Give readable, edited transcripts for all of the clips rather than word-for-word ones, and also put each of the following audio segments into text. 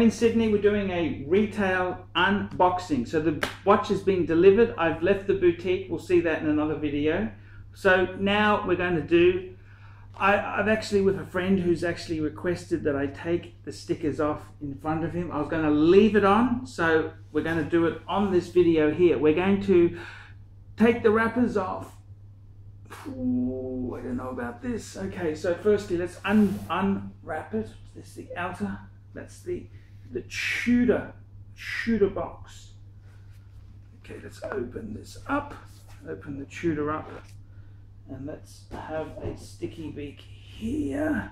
in Sydney. We're doing a retail unboxing. So the watch has been delivered. I've left the boutique. We'll see that in another video. So now we're going to do, I've actually with a friend who's actually requested that I take the stickers off in front of him. I was going to leave it on, so we're going to do it on this video here. We're going to take the wrappers off. Ooh, I don't know about this. Okay, so firstly let's unwrap it. This is the outer, that's the Tudor box. Okay, let's open this up, open the Tudor up. And let's have a sticky beak here.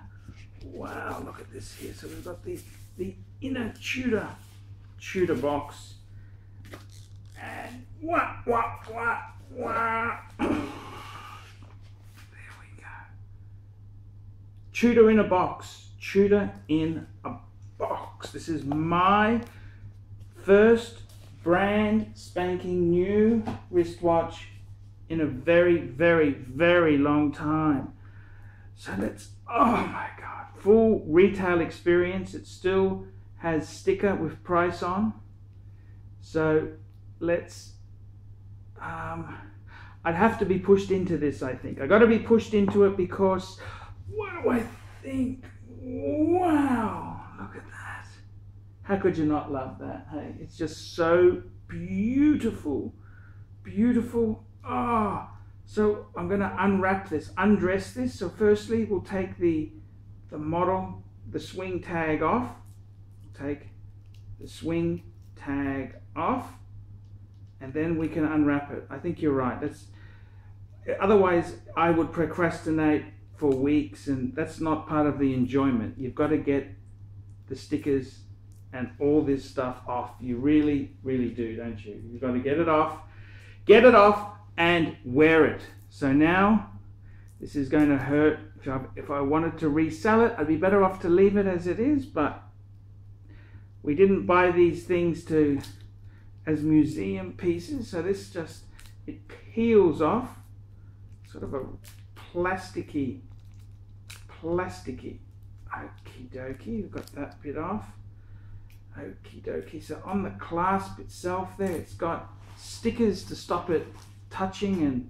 Wow, look at this here. So we've got the inner Tudor box. And wah. There we go. Tudor in a box. Tudor in a box. This is my first brand spanking new wristwatch in a very, very, very long time. So let's, oh my God, full retail experience. It still has sticker with price on. So let's, I'd have to be pushed into this, I think. I got to be pushed into it because, what do I think? Wow, look at that. How could you not love that? Hey, it's just so beautiful, beautiful. Oh, so I'm going to unwrap this, undress this. So firstly, we'll take the model, the swing tag off. Take the swing tag off, and then we can unwrap it. I think you're right. Otherwise, I would procrastinate for weeks, and that's not part of the enjoyment. You've got to get the stickers and all this stuff off. You really, really do, don't you? You've got to get it off. Get it off. And wear it. So now this is going to hurt. If I wanted to resell it, I'd be better off to leave it as it is, but we didn't buy these things as museum pieces, so this just, it peels off, sort of a plasticky, okie dokie. We've got that bit off, okie dokie. So on the clasp itself there, it's got stickers to stop it touching, and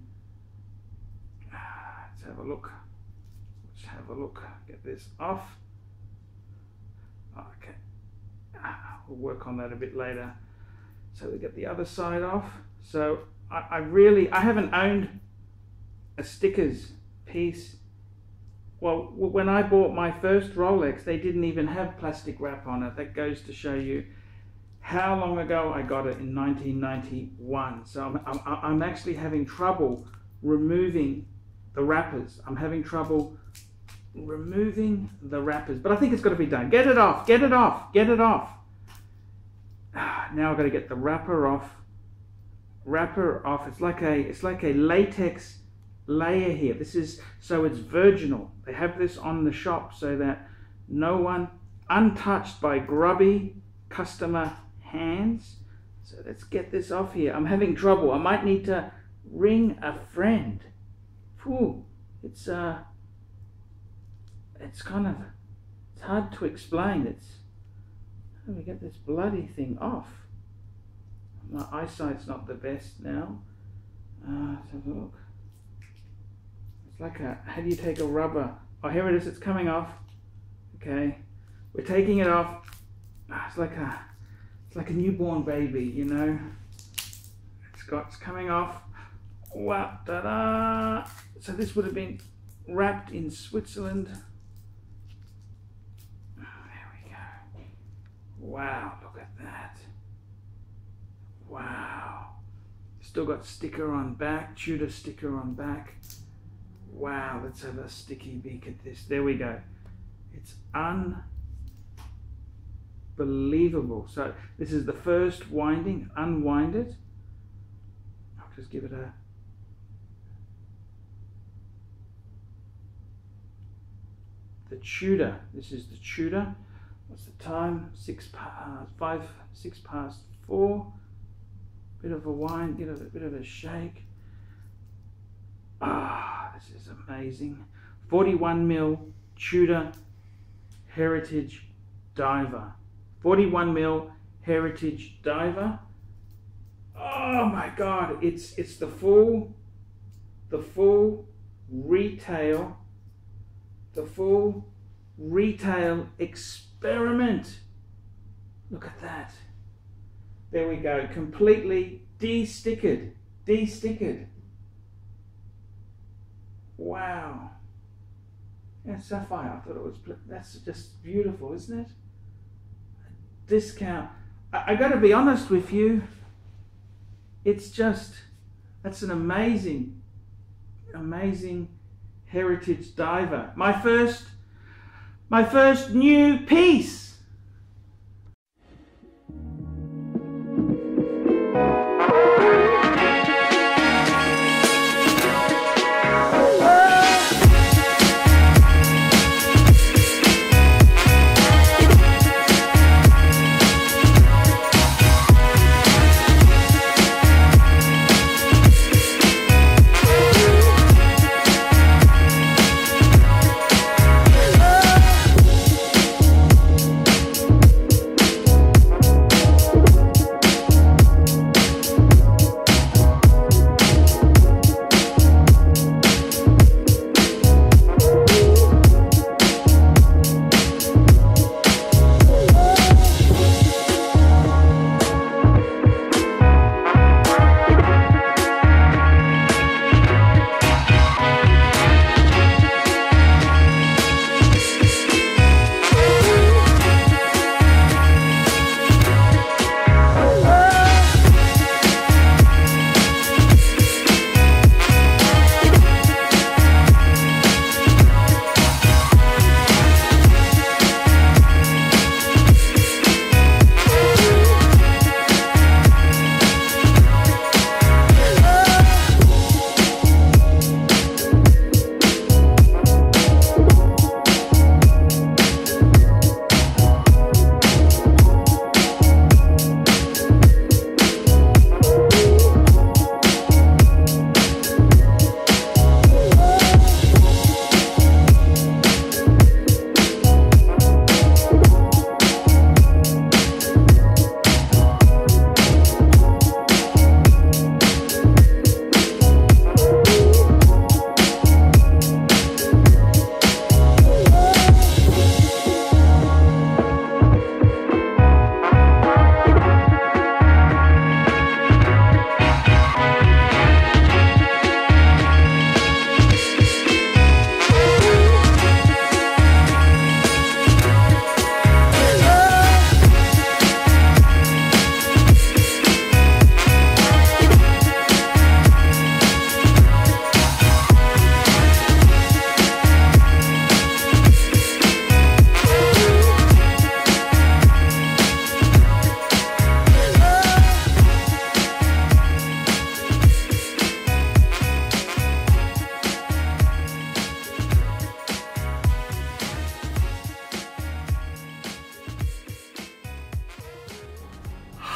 let's have a look. Get this off. Okay, we'll work on that a bit later. So we get the other side off. So I haven't owned a stickers piece. Well, when I bought my first Rolex, they didn't even have plastic wrap on it. That goes to show you how long ago I got it, in 1991. So I'm actually having trouble removing the wrappers. I'm having trouble removing the wrappers, but I think it's got to be done. Get it off, get it off, get it off. Now I've got to get the wrapper off. It's like a latex layer here. This is, so it's virginal. They have this on the shop so that no one, untouched by grubby customer hands. So let's get this off here. I'm having trouble. I might need to ring a friend. Whew. It's kind of, it's hard to explain. How do we get this bloody thing off? My eyesight's not the best now. Let's have a look. It's like how do you take a rubber? Oh, here it is. It's coming off. Okay, we're taking it off. It's like a newborn baby, you know. It's coming off. Wow, ta-da! So this would have been wrapped in Switzerland. There we go. Wow, look at that. Wow. Still got sticker on back, Tudor sticker on back. Wow, let's have a sticky beak at this. There we go. It's unbelievable. So this is the first winding. Unwind it. I'll just give it a... The Tudor. This is the Tudor. What's the time? 6 past 4. Bit of a wind, give it a bit of a shake. Ah, this is amazing. 41mm Tudor Heritage Diver. 41 mil heritage diver. Oh my God, it's the full retail, experiment. Look at that. There we go, completely de-stickered. Wow. Yeah, sapphire, I thought it was, that's just beautiful, isn't it? Discount. I gotta be honest with you, it's just, that's an amazing heritage diver. My first new piece.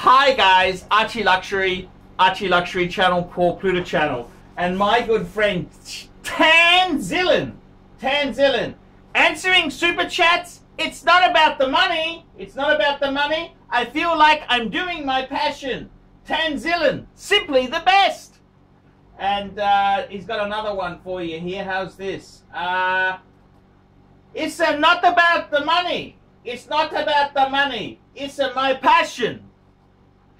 Hi guys, ArchieLuxury channel, Paul Pluto channel, and my good friend Tanzillin answering super chats. It's not about the money. I feel like I'm doing my passion. Tanzillin, simply the best. And he's got another one for you here. How's this? It's not about the money. It's my passion.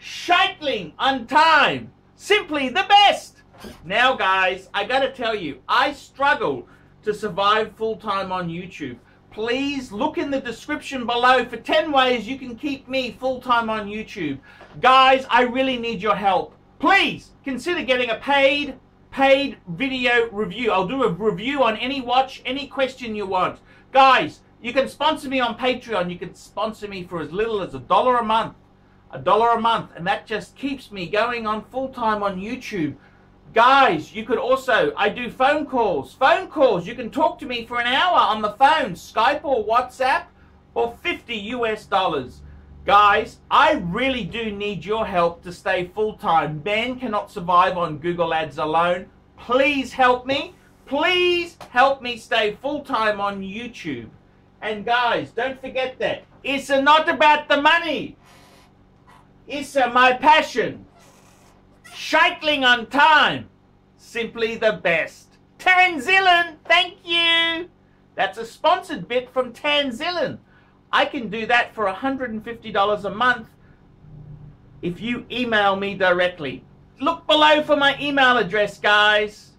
Shitling on time. Simply the best. Now guys, I gotta tell you, I struggle to survive full-time on YouTube. Please look in the description below for 10 ways you can keep me full-time on YouTube. Guys, I really need your help. Please consider getting a paid video review. I'll do a review on any watch, any question you want. Guys, you can sponsor me on Patreon. You can sponsor me for as little as $1 a month. $1 a month, and that just keeps me going on full-time on YouTube. Guys, you could also, I do phone calls. You can talk to me for an hour on the phone, Skype or WhatsApp, for $50 US. Guys, I really do need your help to stay full-time. Men cannot survive on Google Ads alone. Please help me. Please help me stay full-time on YouTube. And guys, don't forget that It's not about the money. It's my passion. Scheitling on time. Simply the best. Tanzillion, thank you. That's a sponsored bit from Tanzillion. I can do that for $150 a month if you email me directly. Look below for my email address, guys.